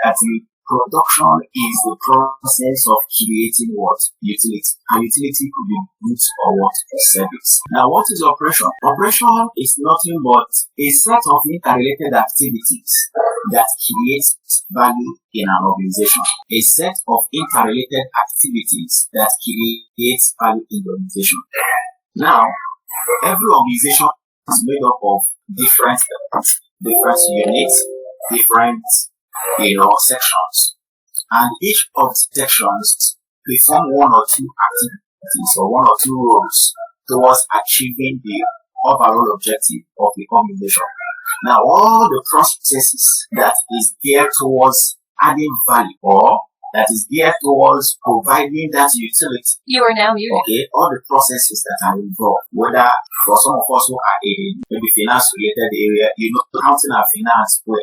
that production is the process of creating what? Utility. And utility could be goods or what? Service. Now, what is operation? Operation is nothing but a set of interrelated activities that create value in an organization. A set of interrelated activities that create value in the organization. Now, every organization is made up of different units, different sections, and each of the sections perform one or two activities or one or two roles towards achieving the overall objective of the organization. Now, all the processes that is geared towards adding value or that is geared towards providing that utility. You are now muted. Okay, all the processes that are involved, whether for some of us who are in maybe finance related area, counting our finance, we're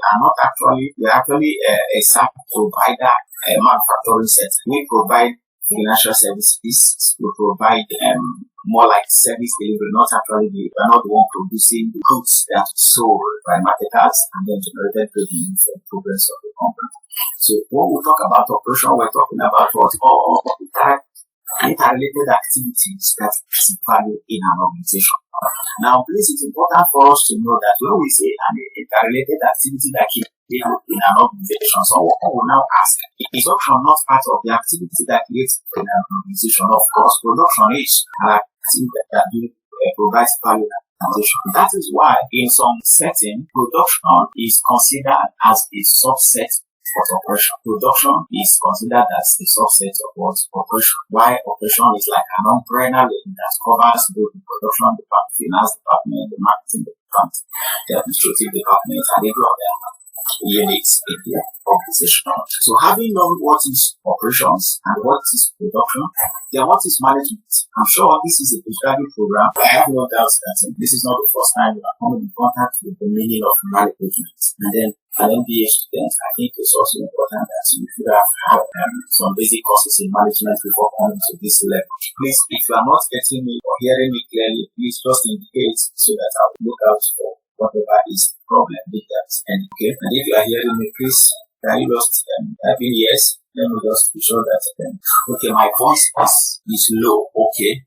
actually a SAP provider, a manufacturing sector. We provide financial services, we provide more like service delivery, we're not the one producing the goods that are sold by marketers and then generated revenue for the progress of the company. So when we talk about operation, we're talking about what all interrelated activities that create value in an organization. Now, please, it's important for us to know that when we say an interrelated activity that creates value in an organization, so what we will now ask, is production not part of the activity that creates in an organization? Of course, production is an activity that provides value in an organization. That is why in some setting, production is considered as a subset of operation. Production is considered as a subset of what? Operation. Why operation is like an umbrella that covers both the production department, finance department, the marketing department, the administrative department, and every other units in the organization. So having known what is operations and what is production, then what is management? I'm sure this is a prescribing program. I have no doubt that this is not the first time you are coming in contact with the meaning of management. And then an MBA student, I think it's also important that you should have had some basic courses in management before coming to this level. Please, if you are not getting me or hearing me clearly, please just indicate so that I will look out for whatever is the problem with that. And okay, and if you are hearing me, please, can you just type in yes? Let me just be sure that okay, my voice is low. Okay.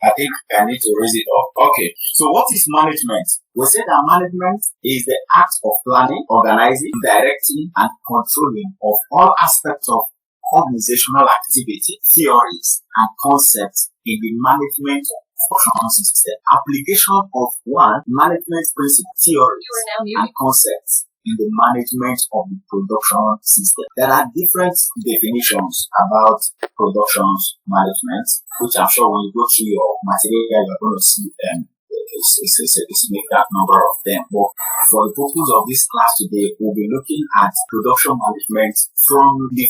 I think I need to raise it up. Okay. So what is management? We say that management is the act of planning, organizing, directing, and controlling of all aspects of organizational activity, theories, and concepts in the management of system. Application of one management principle, theories, and concepts in the management of the production system. There are different definitions about production management, which I'm sure when you go through your material, you're going to see it's make that number of them. But for the purpose of this class today, we'll be looking at production management from the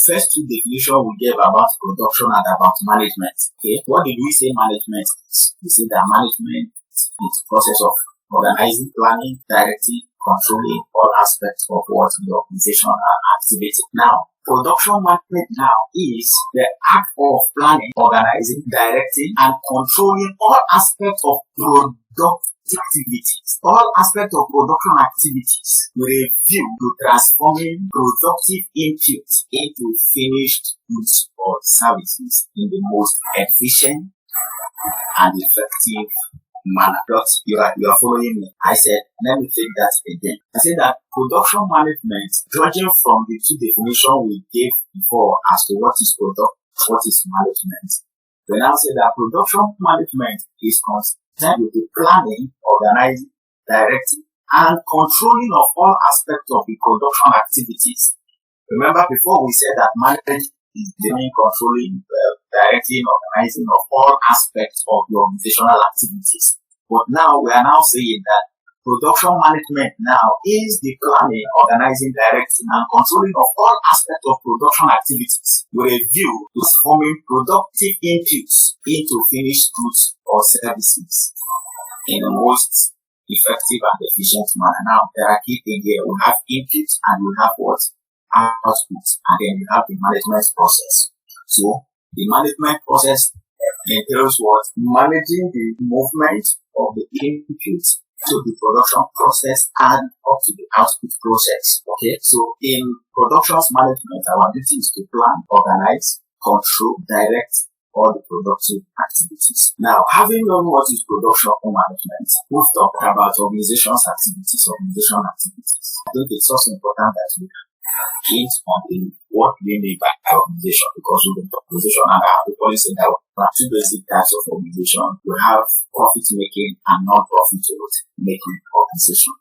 first two definitions we gave about production and about management. Okay, what did we say management is? We say that management is the process of organizing, planning, directing, controlling all aspects of what the organization activity. Now, production management now is the act of planning, organizing, directing, and controlling all aspects of production activities. All aspects of production activities with a view to transforming productive input into finished goods or services in the most efficient and effective manner. You are following me. I said, let me take that again. I said that production management, judging from the two definitions we gave before as to what is product, what is management, we now say that production management is concerned with the planning, organizing, directing, and controlling of all aspects of the production activities. Remember before we said that management is doing controlling, directing, organizing of all aspects of the organizational activities. But now we are now saying that production management now is the planning, organizing, directing, and controlling of all aspects of production activities with a view to transforming productive inputs into finished goods or services in the most effective and efficient manner. Now there are key things here. We have input and we have what? Output, and then you have the management process. So the management process entails what? Managing the movement of the input to the production process and up to the output process. Okay, so in productions management, our duty is to plan, organize, control, direct all the productive activities. Now, having known what is production management, we've talked about organizational activities. I think it's also important that we hint on what we mean by organization, because with the organization, and I have always said that there are two basic types of organization. We have profit making and non-profit making organization.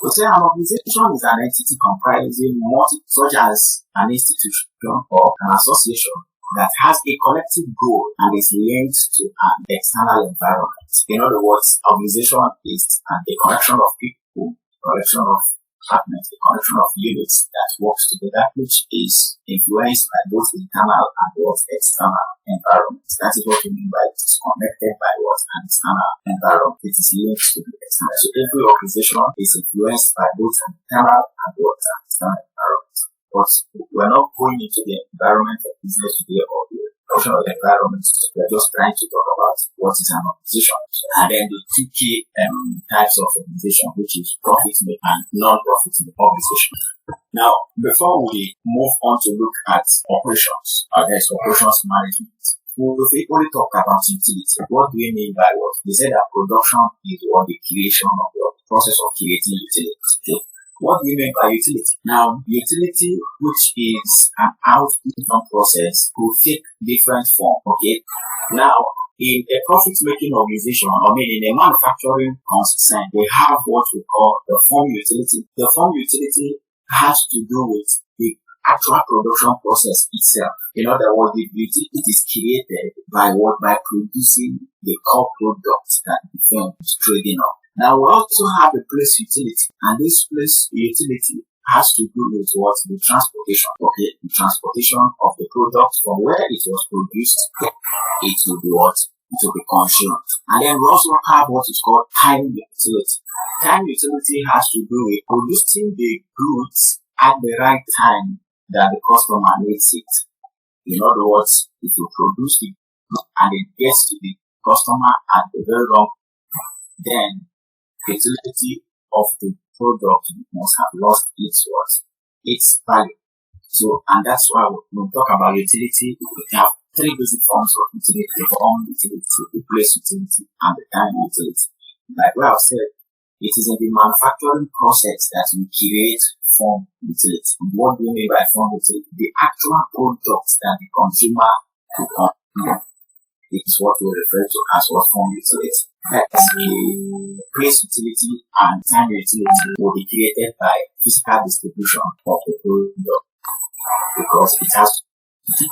We say an organization is an entity comprising such as an institution or an association that has a collective goal and is linked to an external environment. In other words, organization is a collection of people, collection of departments, a collection of units that works together, which is influenced by both internal and both external environments. That is what we mean by it is connected by what an external environment. It is linked to the external. So every organization is influenced by both an internal and both an external environment. But we're not going into the environment of business today or the portion of the environment. We're just trying to talk about what is an organization. And then the two key types of organization, which is profit-making and non-profit organization. Now, before we move on to look at operations, there's operations management. We've equally talked about utility. What do we mean by what? We said that production is what the creation of the process of creating utility. Okay? What do you mean by utility? Now, utility, which is an output process, will take different form. Okay. Now, in a profit-making organization, in a manufacturing concern, we have what we call the form utility. The form utility has to do with the actual production process itself. In other words, the utility is created by producing the core product that the firm is trading on. Now, we also have a place utility, and this place utility has to do with what? The transportation. Okay, the transportation of the product from where it was produced, it will be what? It will be consumed. And then we also have what is called time utility. Time utility has to do with producing the goods at the right time that the customer needs it. In other words, if you produce it and it gets to the customer at the very wrong, then utility of the product must have lost its value. So, and that's why when we talk about utility, we have three basic forms of utility: the form utility, the place utility, and the time utility. Like what I've said, it is in the manufacturing process that we create form utility. What do we mean by form utility? The actual product that the consumer will consume. It is what we refer to as what form utility. That's the place utility and time utility will be created by physical distribution of the product because it has to be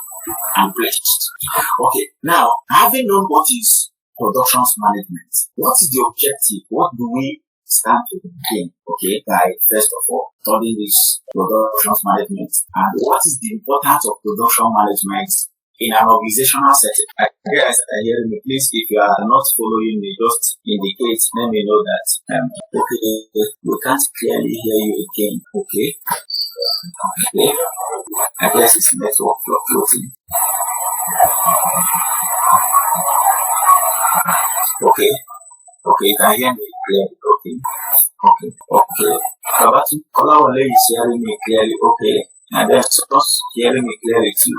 and placed. Okay, now having known what is productions management, what is the objective? What do we stand to gain? Okay, by first of all studying this productions management and what is the importance of production management in an organizational setting. I guess I hear me. Please, if you are not following me, just indicate. Let me know that. Okay, we can't clearly hear you again. Okay. Okay. I guess it's network fluctuating. Okay. Okay, you can hear me clearly. Okay. Okay. Okay. Kabatu, Olawale is hearing me clearly. Okay. And then just hearing me clearly too.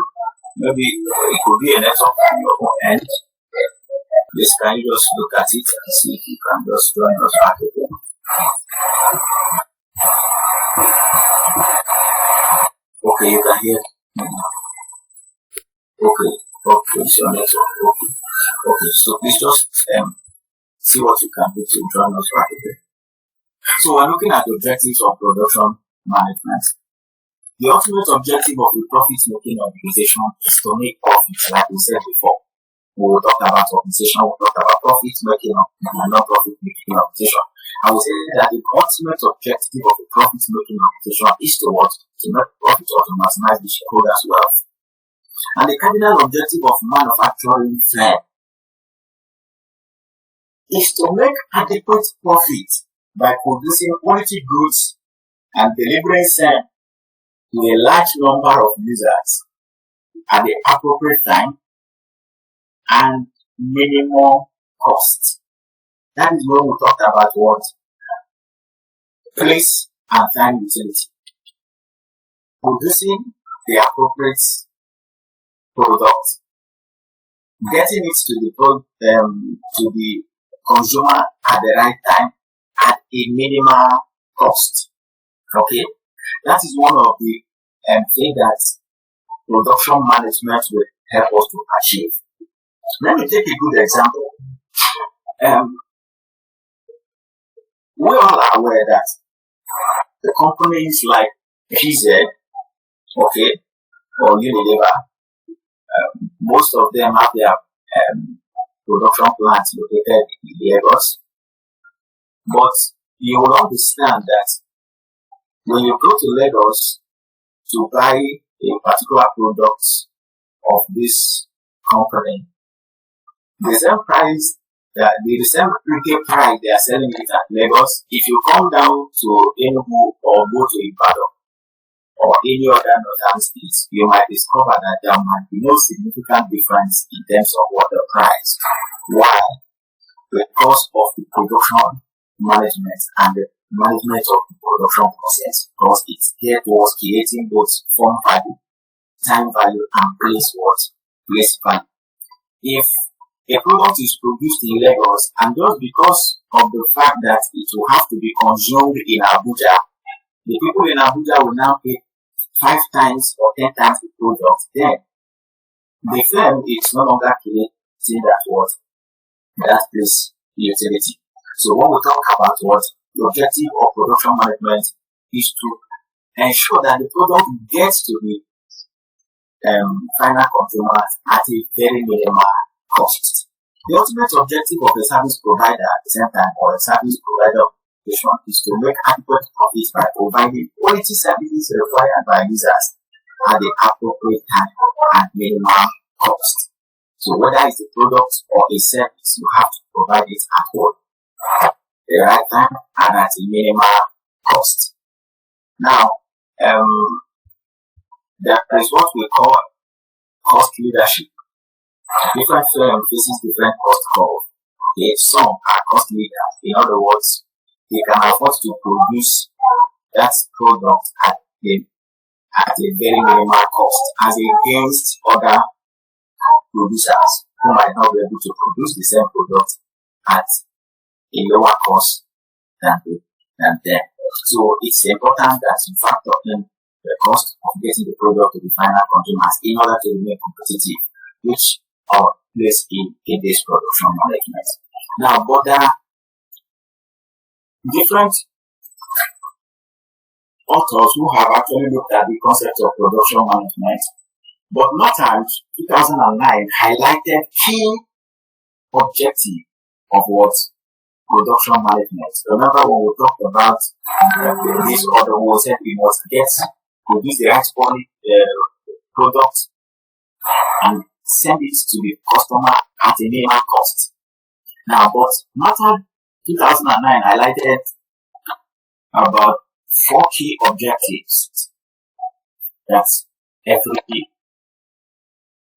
Maybe it could be a network on your own end. Please, can you just look at it and see if you can just join us back again? Okay, you can hear me. Okay, okay, it's your network. Okay, okay, so please just see what you can do to join us back again. So we're looking at the objectives of production management. The ultimate objective of a profit-making organization is to make profits, like we said before. We talked about organization, we talked about profit-making and non-profit-making organization. I would say that the ultimate objective of a profit-making organization is to what? To make profit or to maximize the shareholders' wealth. And the cardinal objective of manufacturing firm is to make adequate profit by producing quality goods and delivering them to a large number of users at the appropriate time and minimum cost. That is when we talked about what? place, and time utility. Producing the appropriate product, getting it to the consumer at the right time at a minimal cost. Okay, that is one of the things that production management will help us to achieve. Let me take a good example. We all are aware that the companies like PZ, okay, or Unilever, most of them have their production plants located in Lagos. But you will understand that when you go to Lagos to buy a particular product of this company, the same price, the same retail price they are selling it at Lagos, if you come down to Enugu or go to Ibadan or any other northern states, you might discover that there might be no significant difference in terms of what the price. Why? Because of the production management and the management of the production process, because it's here towards creating both form value, time value, and place value. If a product is produced in Lagos, and just because of the fact that it will have to be consumed in Abuja, the people in Abuja will now pay 5 times or 10 times the product. Then the firm is no longer creating that place utility. So when we talk about what the objective of production management is to ensure that the product gets to the final consumers at a very minimal cost. The ultimate objective of a service provider at the same time, or a service provider is to make adequate profits by providing quality services required by users at the appropriate time and minimal cost. So whether it's a product or a service, you have to provide it at the right time and at a minimal cost. Now, there is what we call cost leadership. Different firms faces different cost curve. Okay, some are cost leaders. In other words, they can afford to produce that product at a very minimal cost, as against other producers who might not be able to produce the same product at a lower cost than them. So it's important that you factor in the cost of getting the product to the final consumers in order to remain competitive, which are placed in this production management. Now, but there are different authors who have actually looked at the concept of production management, but Northern 2009 highlighted key objective of what production management. Remember when we talked about this other we said we must produce the right quality product and send it to the customer at a minimal cost. Now, but Northern 2009 highlighted about 4 key objectives that every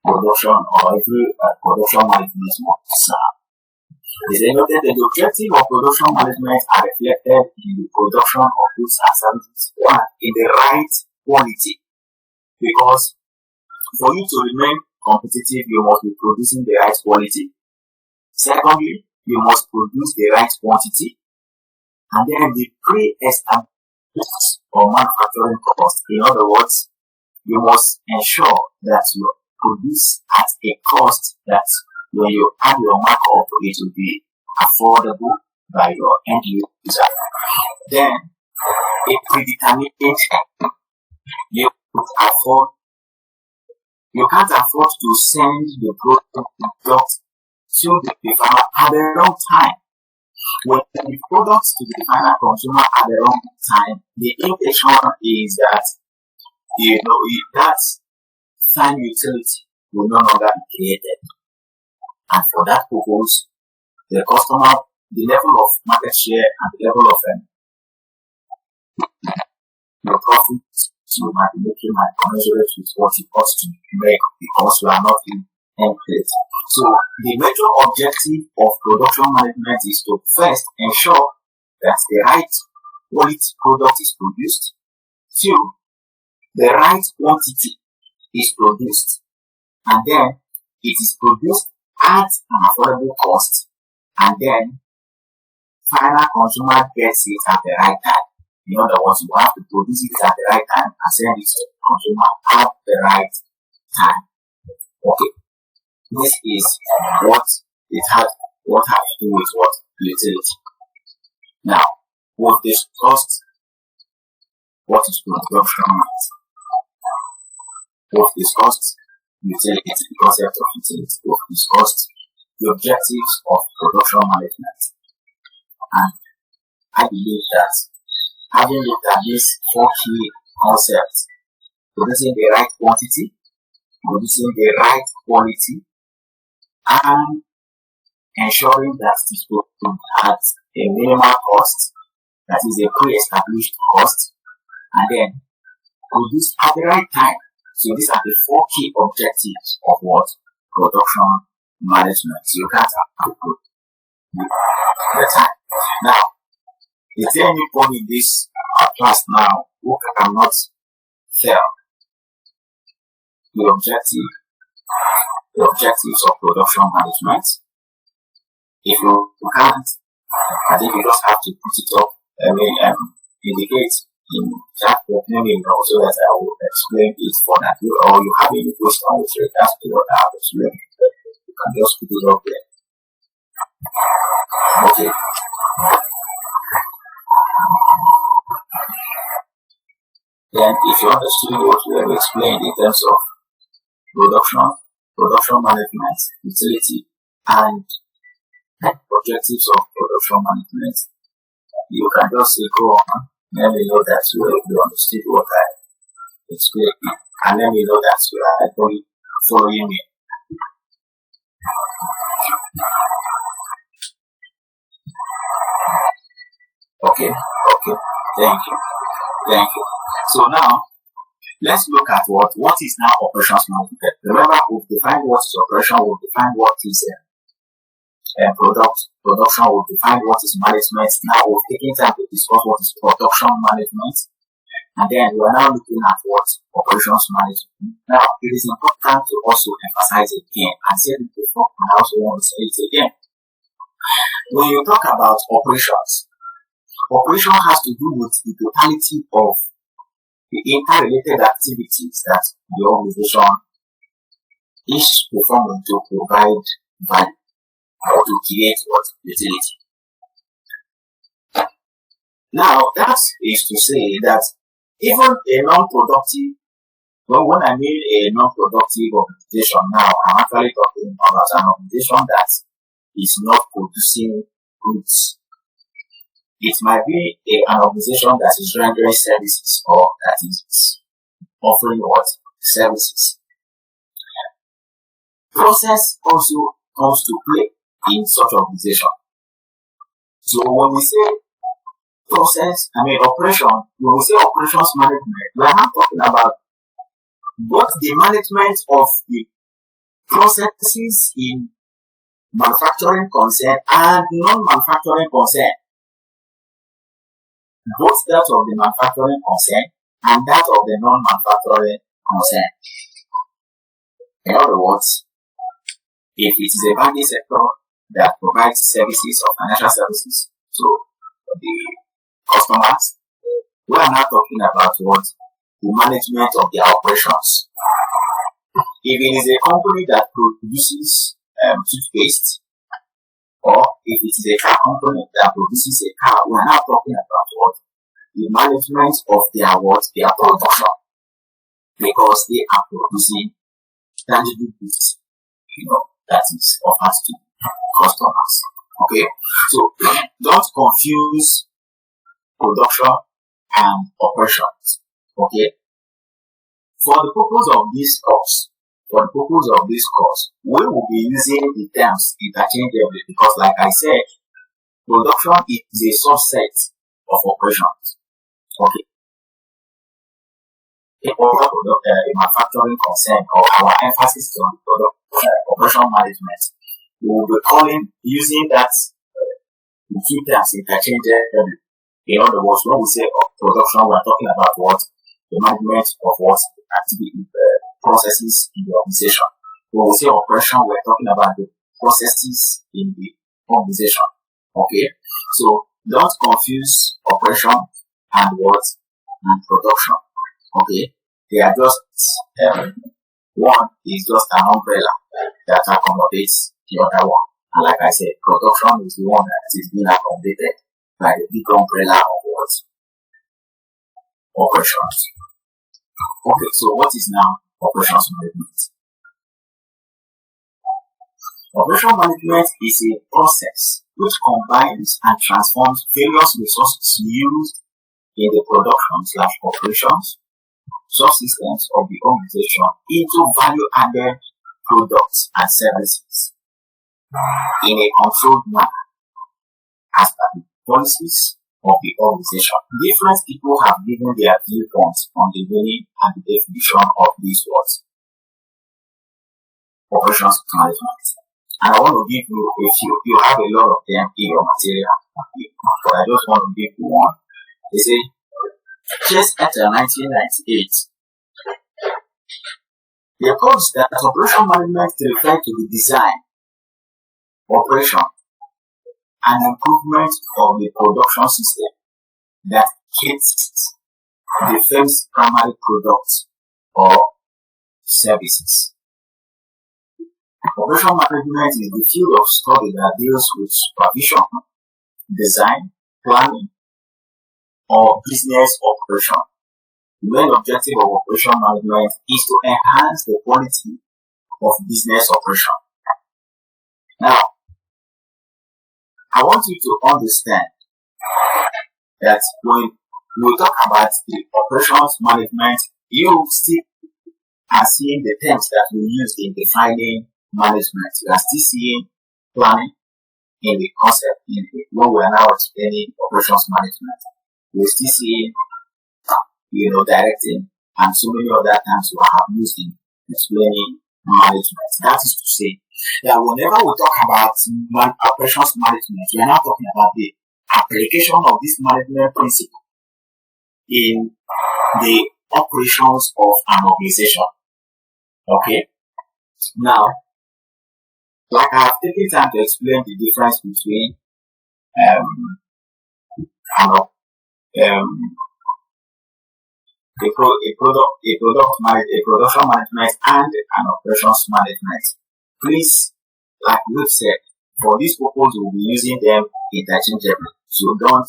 production or every production management must serve. They noted that the objective of production management are reflected in the production of goods and services. One, in the right quality, because for you to remain competitive, you must be producing the right quality. Secondly, you must produce the right quantity. And then the pre-established or manufacturing cost. In other words, you must ensure that you produce at a cost that when you add your markup, it will be affordable by your end user. Then, a predetermined you can't afford to send the product to the farmer at the wrong time. When the product to the final consumer at the wrong time, the implication is that that time utility will no longer be created. And for that purpose, the customer, the level of market share and the level of your profit you might be making might commensurate with what it costs to make, because you are not in place. So the major objective of production management is to first ensure that the right quality product is produced. 2, the right quantity is produced. And then it is produced at an affordable cost. And then final consumer gets it at the right time. In other words, you have to produce it at the right time and send it to the consumer at the right time. Okay. This is what has to do with what utility. Now, we've discussed what is production. We've discussed utility, the concept of utility. We've discussed the objectives of production management. And I believe that having looked at these 4 key concepts, producing the right quantity, producing the right quality, and ensuring that this product at a minimal cost, that is a pre-established cost, and then produced at the right time. So these are the 4 key objectives of what? Production management. So you can't have to put the time. Now, is there any point in this class now who cannot tell the objectives of production management? If you can't, I think you just have to put it up, indicate in chat box, so that I will explain it for that. Or you have any question with regards to what I have explained, you can just put it up there. Okay. Then, if you understood what we have explained in terms of production management, utility, and objectives of production management, you can just say go on. Let me know that you understood what I explained, and let me know that you are actually following me. Okay. Thank you. So now, let's look at what is now operations management. Remember, we've defined what is operation, we've defined what is production, we've defined what is management. Now we've taken time to discuss what is production management, and then we are now looking at what operations management. Now, it is important to also emphasize again, I said it before, and I also want to say it again. When you talk about operations, operation has to do with the totality of the interrelated activities that the organization is performing to provide value or to create what utility. Now, that is to say that even a non-productive, when I mean a non-productive organization now, I'm actually talking about an organization that is not producing goods. It might be an organization that is rendering services or that is offering what? Services. Process also comes to play in such organization. So when we say operation, when we say operations management, we are not talking about both the management of the processes in manufacturing concern and non-manufacturing concern. Both that of the manufacturing concern and that of the non-manufacturing concern. In other words, if it is a banking sector that provides services or financial services to the customers, we are not talking about what? The management of their operations. If it is a company that produces toothpaste, or if it is a car company that produces a car, we are not talking about what? The management of their production, because they are producing tangible goods, that is offered to customers. Okay, so don't confuse production and operations. Okay, for the purpose of this course, we will be using the terms interchangeably because, like I said, production is a subset of operations. Okay. A manufacturing concern, or our emphasis on operation management, we will be using that two terms interchangeably. In other words, when we say production, we're talking about what? The management of what? Activity, processes in the organization. When we say operation, we're talking about the processes in the organization. Okay? So, don't confuse operation and what? And production. Okay? They are just, one is just an umbrella that accommodates the other one. And like I said, production is the one that is being accommodated by the big umbrella of what? Operations. Okay, so what is now operations management? Operational management is a process which combines and transforms various resources used in the production/operations subsystems of the organization into value-added products and services in a controlled manner as per the policies of the organization. Different people have given their viewpoints on the meaning and the definition of these words. Operations management. And I want to give you a few. You have a lot of them in your material, but I just want to give you one. They say, Chase et al. 1998. The approach that operational management refers to the design, operation, and improvement of the production system that caters the firm's primary products or services. Operational management is the field of study that deals with supervision, design, planning, or business operation. The main objective of operational management is to enhance the quality of business operation. Now, I want you to understand that when we talk about the operations management, you still are seeing the terms that we use in defining management. You are still seeing planning in the concept when we are now explaining operations management. We are still seeing directing and so many other terms we have used in explaining management. That is to say that whenever we talk about operations management, we are now talking about the application of this management principle in the operations of an organization. Okay? Now, like I have taken time to explain the difference between a production management and an operations management. Please, like we've said, for this purpose we'll be using them interchangeably. So don't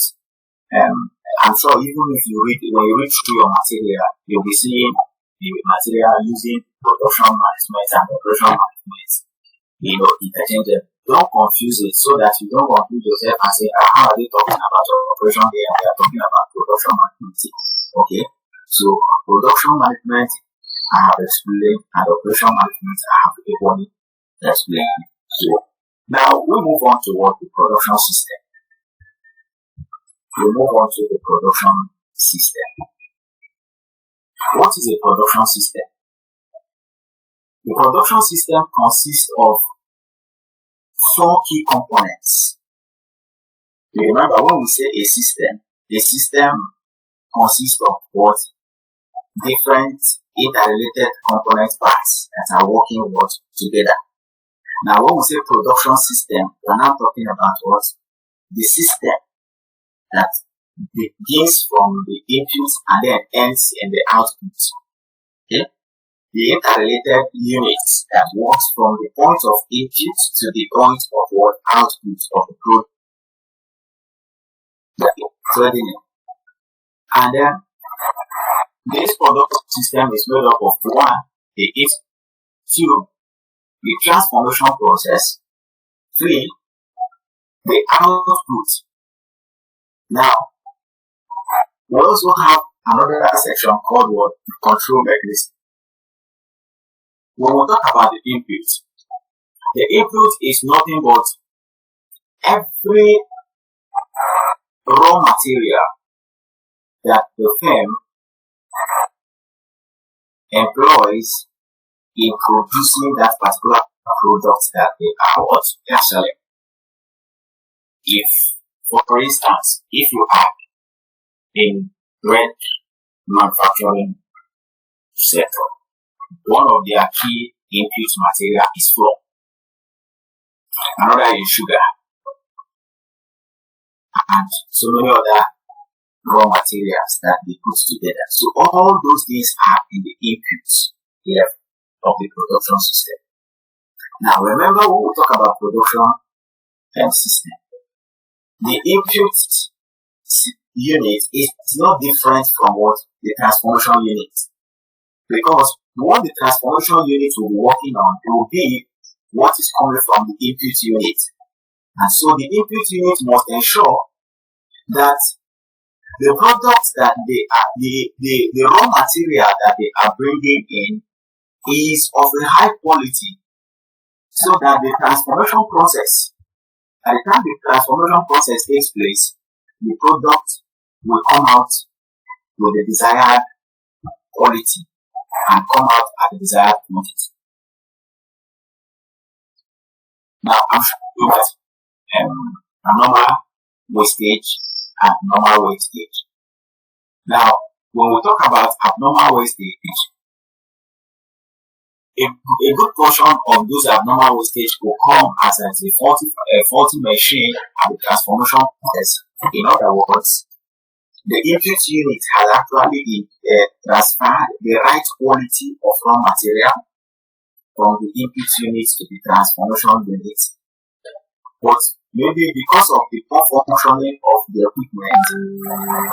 I'm sure even if when you read through your material, you'll be seeing the material using production management and operational management, interchangeably. Don't confuse it so that you don't confuse yourself and say, how are they talking about operation here and they are talking about production management. Okay? So production management I have explained and operational management I have equally explained. So now we move on to what the production system. We move on to the production system. What is a production system? The production system consists of 4 key components. You remember when we say a system consists of what? Different interrelated component parts that are working together. Now when we say production system, we're now talking about what? The system that begins from the input and then ends in the output. Okay? The interrelated units that works from the point of input to the point of what? Output of the product that you're trading in. And then this production system is made up of 1, the input, 2, the transformation process, 3, the output. Now, we also have another section called what? Control mechanism. When we talk about the input is nothing but every raw material that the firm employs in producing that particular product that they are selling. If, for instance, if you have in bread manufacturing sector, one of their key input material is flour. Another is sugar, and so many other raw materials that they put together. So all those things are in the inputs level of the production system. Now remember, when we talk about production system, the input unit is not different from what the transformation unit, because what the transformation unit will be working on will be what is coming from the input unit. And so the input unit must ensure that the products that they are, the raw material that they are bringing in is of a high quality, so that the transformation process, at the time the transformation process takes place, the product will come out with the desired quality and come out at the desired quantity. Now I'm showing you that abnormal wastage and normal wastage. Now, when we talk about abnormal wastage, a good portion of those abnormal wastage will come as a faulty machine at the transformation process. In other words, the input unit has actually transferred the right quality of raw material from the input unit to the transformation unit. But maybe because of the poor functioning of the equipment,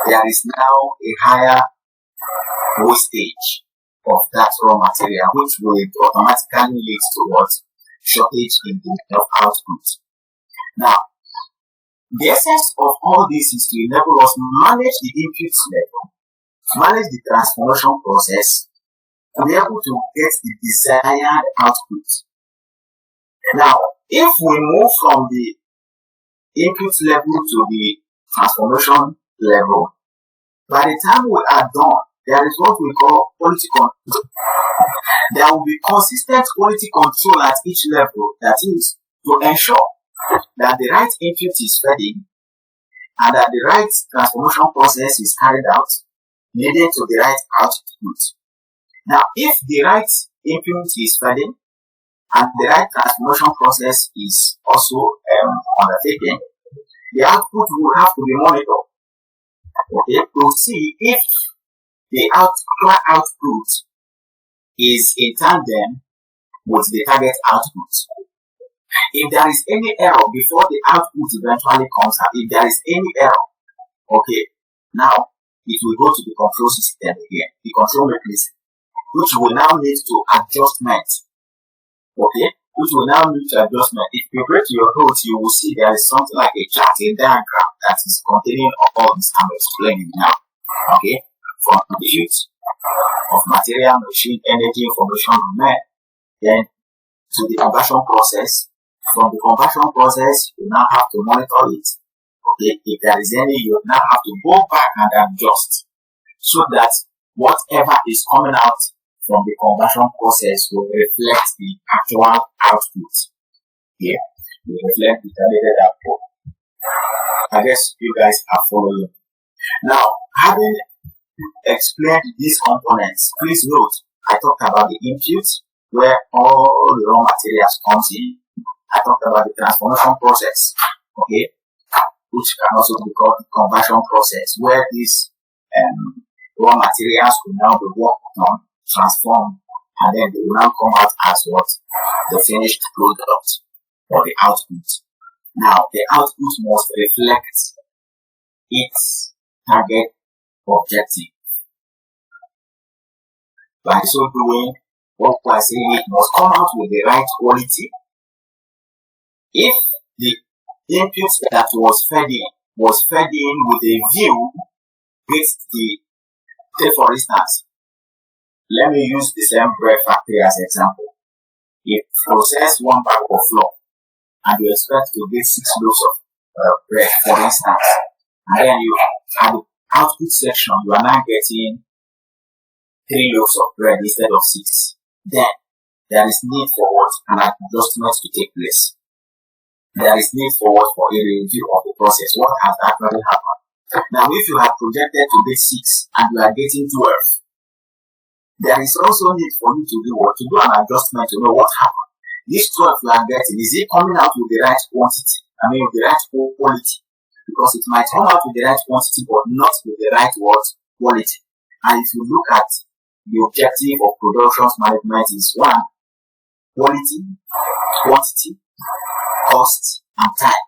there is now a higher wastage of that raw material, which will automatically lead towards shortage in the output. Now, the essence of all this is to enable us manage the input level, manage the transformation process, to be able to get the desired output. Now, if we move from the input level to the transformation level, by the time we are done, there is what we call quality control. There will be consistent quality control at each level, that is, to ensure that the right input is fed in and that the right transformation process is carried out, leading to the right output. Now, if the right input is fed in and the right transformation process is also undertaken, the output will have to be monitored, okay, to see if the actual output is in tandem with the target output. If there is any error before the output eventually comes out, if there is any error, okay, now it will go to the control system again, the control mechanism, which will now lead to adjustment, okay, which will now lead to adjustment. If you break your notes, you will see there is something like a chart, a diagram that is containing all this I'm explaining now, okay, from the use of material, machine, energy, information on man, then to the conversion process. From the conversion process, you now have to monitor it. Okay, if there is any, you now have to go back and adjust, so that whatever is coming out from the conversion process will reflect the actual output. Here, will reflect the targeted output. I guess you guys are following. Now, having explained these components, please note I talked about the input, where all the raw materials comes in. I talked about the transformation process, okay, which can also be called the conversion process, where these raw materials will now be worked on, transformed, and then they will now come out as what? The finished product or the output. Now, the output must reflect its target objective. By so doing, what we're saying, it must come out with the right quality. If the input that was fed in with a view with the, say for instance, let me use the same bread factory as an example. If you process 1 bag of flour and you expect to get 6 loaves of bread, for instance, and then you at the output section you are now getting 3 loaves of bread instead of 6, then there is need for what? An adjustment to take place. There is need for what? For a review of the process. What has actually happened? Now, if you have projected to get 6 and you are getting 12, there is also need for you to do what? To do an adjustment to know what happened. This 12 you are getting, is it coming out with the right quantity? I mean, with the right quality? Because it might come out with the right quantity, but not with the right quality. And if you look at the objective of production management is 1, quality, quantity, cost, and time.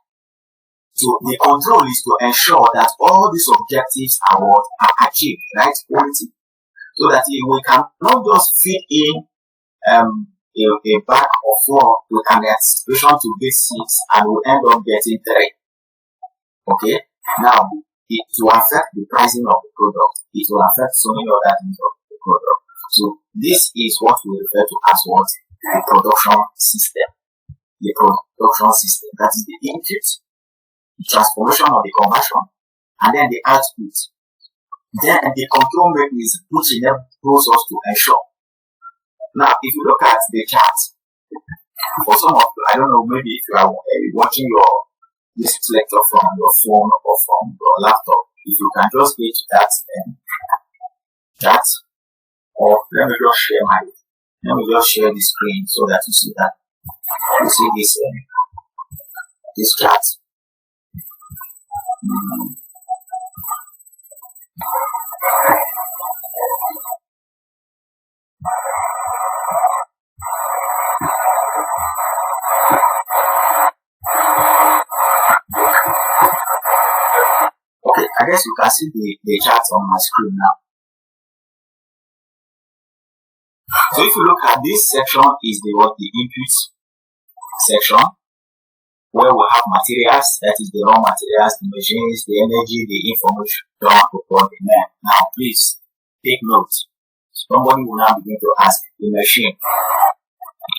So the control is to ensure that all these objectives are achieved, right? Quality. So that we can not just fit in a bag of 4 with an anticipation to get 6 and we end up getting 3. Okay? Now, it will affect the pricing of the product. It will affect so many other things of the product. So this is what we refer to as what? The production system. The production system. That is the input, the transformation of the conversion, and then the output. Then the control mechanism which enables us to ensure. Now, if you look at the chart, for some of you, I don't know, maybe if you are watching this lecture from your phone or from your laptop, if you can just go to that chart, or let me just share the screen so that you see this chart. Okay, I guess you can see the charts on my screen now. So if you look at this section is the input section, where we have materials, that is the raw materials, the machines, the energy, the information for the man. Now please take note. Somebody will now begin to ask, the machine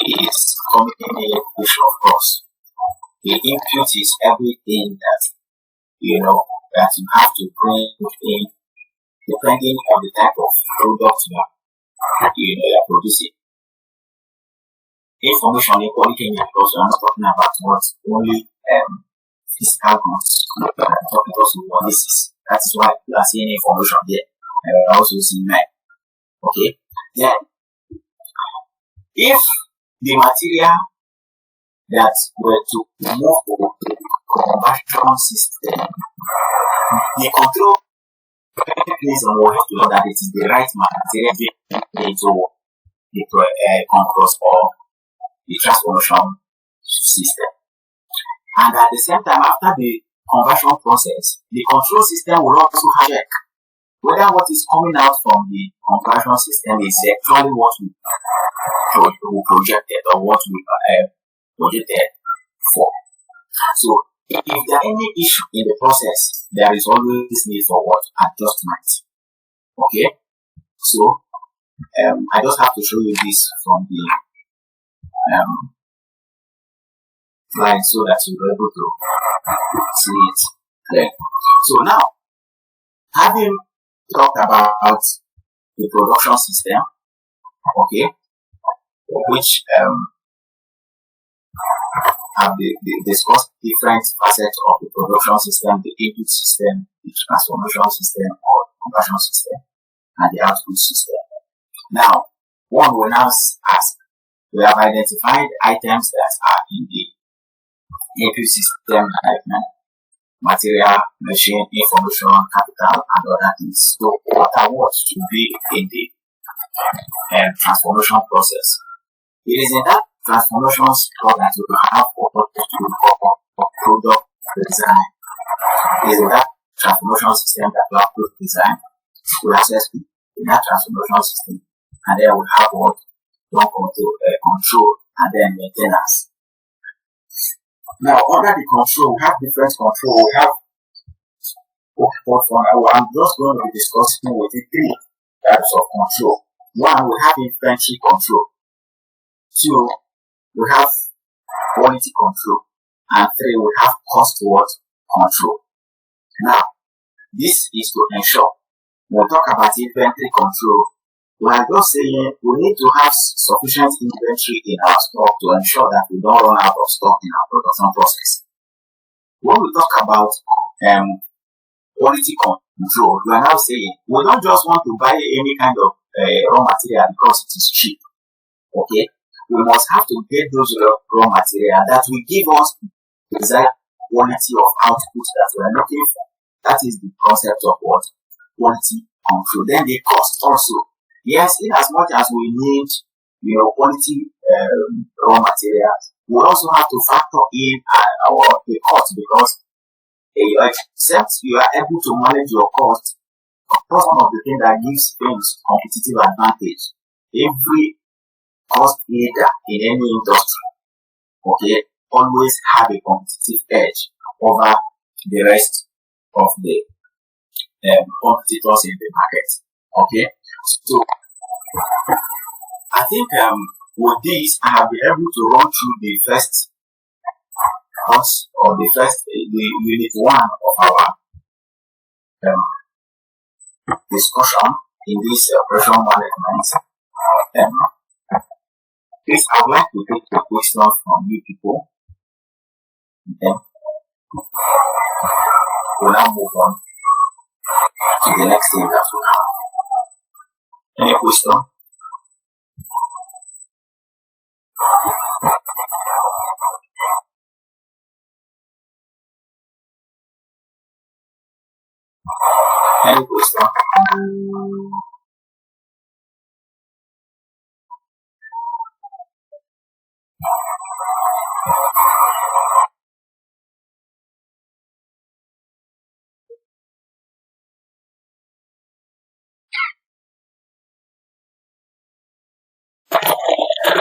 is coming in a push, of course. The input is everything that that you have to bring in, depending on the type of product you are producing. Information equally because we're not talking about what only physical goods. We're talking also about this. That is why you are seeing information there. We're also seeing men. Okay. Then, if the material that were to move to the conversion system, the control mechanism will have to know that it is the right material into the concourse or the transformation system. And at the same time, after the conversion process, the control system will also check whether what is coming out from the conversion system is actually what we projected or what we projected for. So, if there are any issue in the process, there is always need for what? Adjustment. Okay? So, I just have to show you this from the slide so that you'll be able to see it clearly. So now, having talked about the production system, okay, which have discussed different facets of the production system, the input system, the transformation system or conversion system, and the output system. Now, one will now ask, we have identified items that are in the input system like material, machine, information, capital, and other things. So, what are what should be in the transformation process? It is in that transformation step that we have for product design. It is in that transformation system that we have product design. We access in that transformation system, and then we have what control and then maintenance. Now, under the control, we have different control. We have I'm just going to be discussing with the 3 types of control. 1, we have inventory control. 2, we have quality control. And 3, we have cost control. Now, this is to ensure when we talk about inventory control, we are just saying we need to have sufficient inventory in our stock to ensure that we don't run out of stock in our production process. When we talk about quality control, we are now saying we don't just want to buy any kind of raw material because it is cheap. Okay, we must have to get those raw material that will give us the desired quality of output that we are looking for. That is the concept of what quality control. Then the cost also. Yes, in as much as we need, quality raw materials, we also have to factor in the cost, because except you are able to manage your cost, that's one of the things that gives things competitive advantage. Every cost leader in any industry, okay, always have a competitive edge over the rest of the competitors in the market. Okay, so I think with this, I have been able to run through the first course, or the unit one of our discussion in this operation management. Please, I would like to take the question from you people. Then we'll now move on to the next thing that we have. Any question? Any question?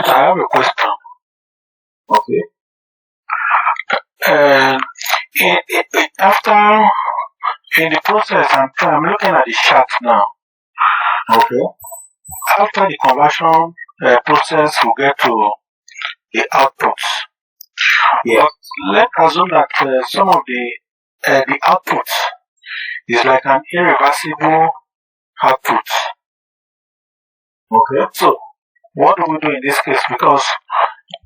I have a question. Okay. After in the process, I'm looking at the chart now. Okay. After the conversion process, we get to the outputs. Yeah. But let's assume that some of the outputs is like an irreversible output. Okay. So what do we do in this case? Because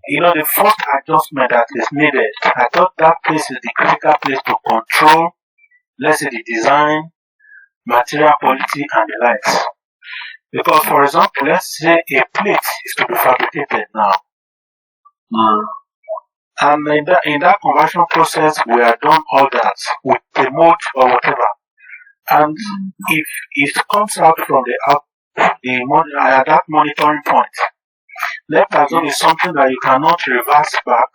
the first adjustment that is needed, I thought that place is the critical place to control, let's say, the design, material quality, and the likes. Because, for example, let's say a plate is to be fabricated now. And in that conversion process, we have done all that with the mold or whatever. And if it comes out from that monitoring point, left assume is something that you cannot reverse back.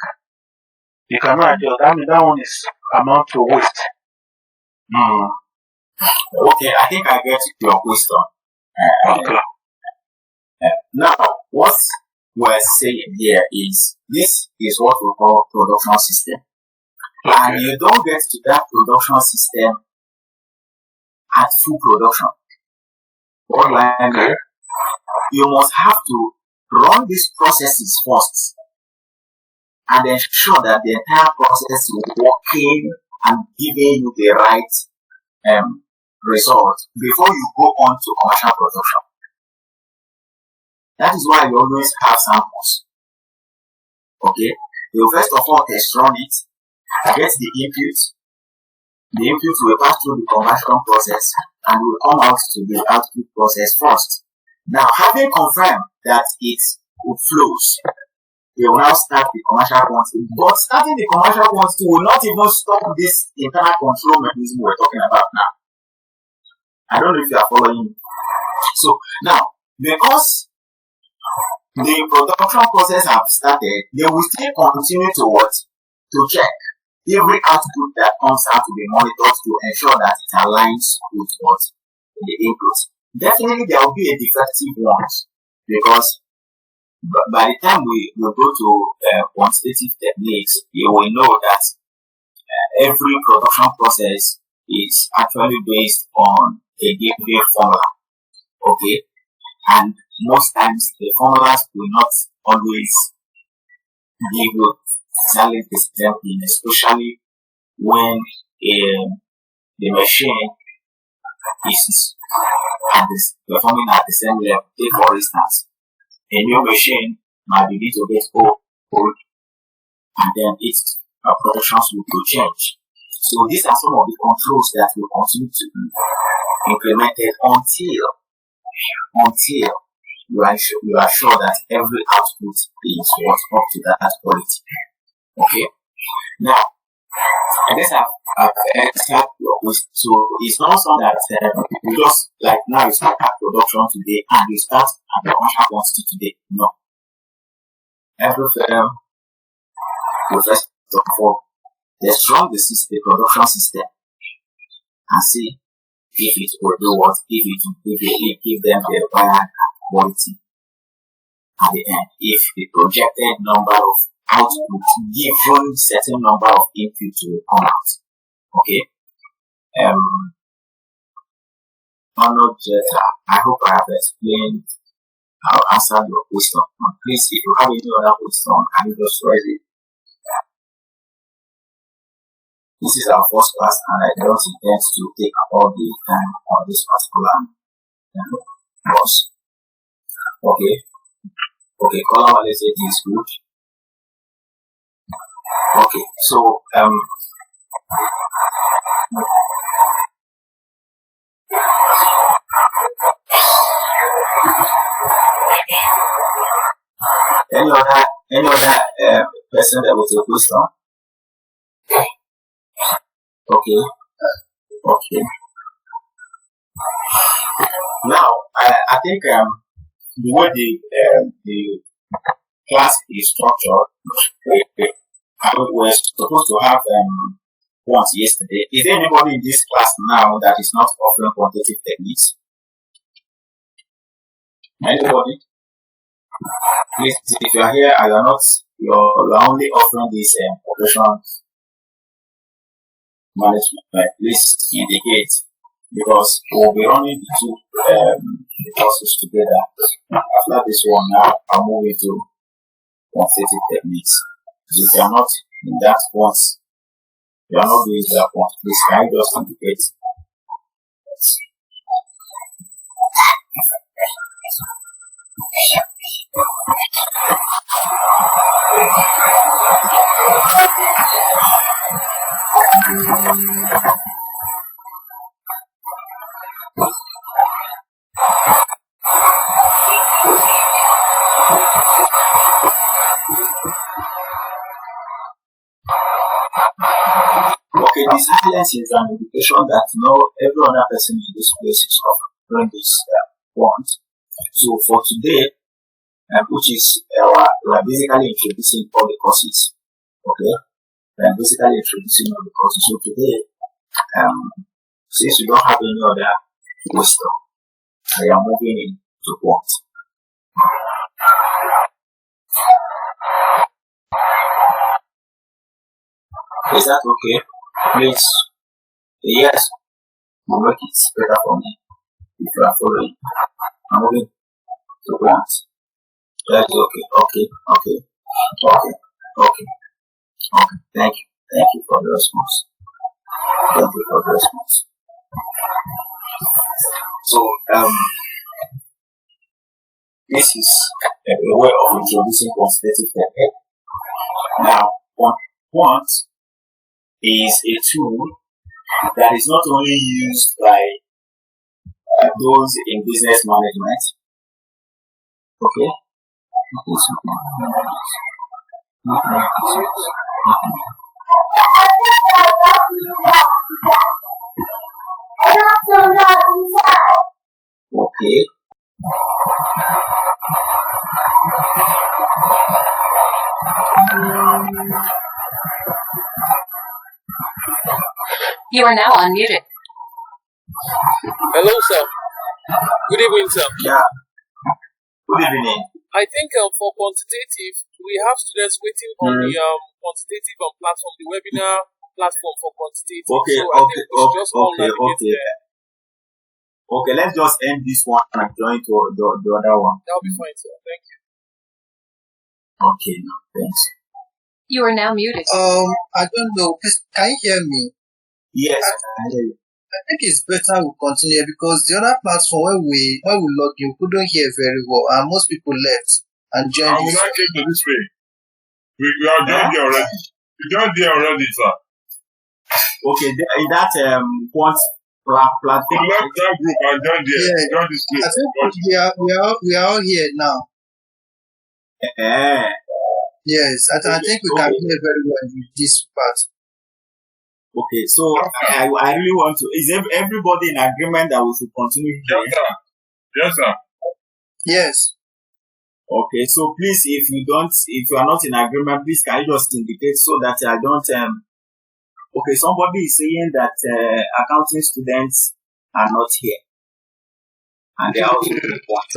You cannot adjust. That means that one is amount to waste. Okay, I think I get your question. Okay. Now, what we're saying here is this is what we call production system. Okay. And you don't get to that production system at full production. Okay. You must have to run these processes first and ensure that the entire process is working and giving you the right result before you go on to commercial production. That is why you always have samples. Okay? You first of all test run it, get the input. The input will pass through the conversion process and will come out to the output process first. Now, having confirmed that it flows, they will now start the commercial quantity. But starting the commercial quantity will not even stop this internal control mechanism we're talking about now. I don't know if you are following. So now, because the production process have started, they will still continue to check every output that comes out to be monitored to ensure that it aligns with what the input. Definitely there will be a defective one, because by the time we go to quantitative techniques, you will know that every production process is actually based on a given formula. Okay? And most times the formulas will not always give you exactly the same thing, especially when the machine is performing at the same level. Take for instance, a new machine might begin to get old, and then its productions will change. So these are some of the controls that will continue to be implemented until you are sure that every output is what's up to that quality. Okay. Now, I guess I've helped with, so it's not something that you just like now you start at production today and you start at the commercial quantity today. No. Every firm will first of all let's run the production system and see if it will do what, if it give them the required quality at the end, if the projected number of output given certain number of input will come out. Okay. Arnold, I hope I have explained, I'll answer your question. Please, if you have any other question, can you just raise it? This is our first class, and I don't intend to take all the time on this particular course. Okay. Okay, column let's say it is good. Okay, so any other person that will take question? Okay. Okay. Now, I think the way the class is structured, we're supposed to have once yesterday. Is there anybody in this class now that is not offering quantitative techniques? Anybody? Please, if you are here and you're only offering this operation management, please indicate, because we'll be running the two courses together. After this one, now I'll move into quantitative techniques. So if you are not in that once, you are not doing that once, please can you just indicate? Okay, this silence is an indication that every other person in this place is doing this want. So for today, which is we're basically introducing all the courses. Okay, we're basically introducing all the courses. So today, since we don't have any other wisdom, I am moving into what? Is that okay? Please, yes, will make it better for me if you are following. I'm moving to what? That's okay. Okay. Thank you for the response. So, this is a way of introducing quantitative technique. Now, quant is a tool that is not only used by those in business management. Okay. Okay. You are now unmuted. Hello, sir. Good evening, sir. Yeah. Good evening. I think for quantitative, we have students waiting on the quantitative platform, the webinar platform for quantitative. Okay, so I think we should just all navigate there. Okay, let's just end this one and join to the other one. That'll be fine, sir. Thank you. Okay, no, thanks. You are now muted. I don't know. Can you hear me? Yes, I hear you. I think it's better we continue because the other platform when we log in, we couldn't hear very well, and most people left and joined. I will not take to this way. We are joined there already. We joined there already, sir. Okay, in that quant platform. Join group and join there. Yeah. Join this I group. think we are all here now. Eh, Yes, I think we can okay. hear very well in this part. Okay, so I really want to. Is everybody in agreement that we should continue Yes, here? sir. Yes, sir. Yes. Okay, so please, if you are not in agreement, please can you just indicate so that I don't. Okay, somebody is saying that accounting students are not here, and they are also doing quant.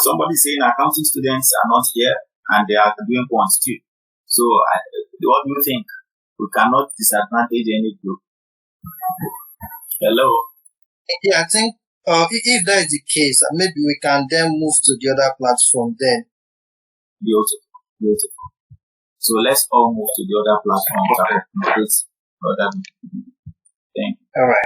Somebody is saying accounting students are not here, and they are doing quant too. So, what do you think? We cannot disadvantage any group. Hello. Yeah, I think if that is the case, maybe we can then move to the other platform then. Beautiful. So let's all move to the other platform. Other thing. All right.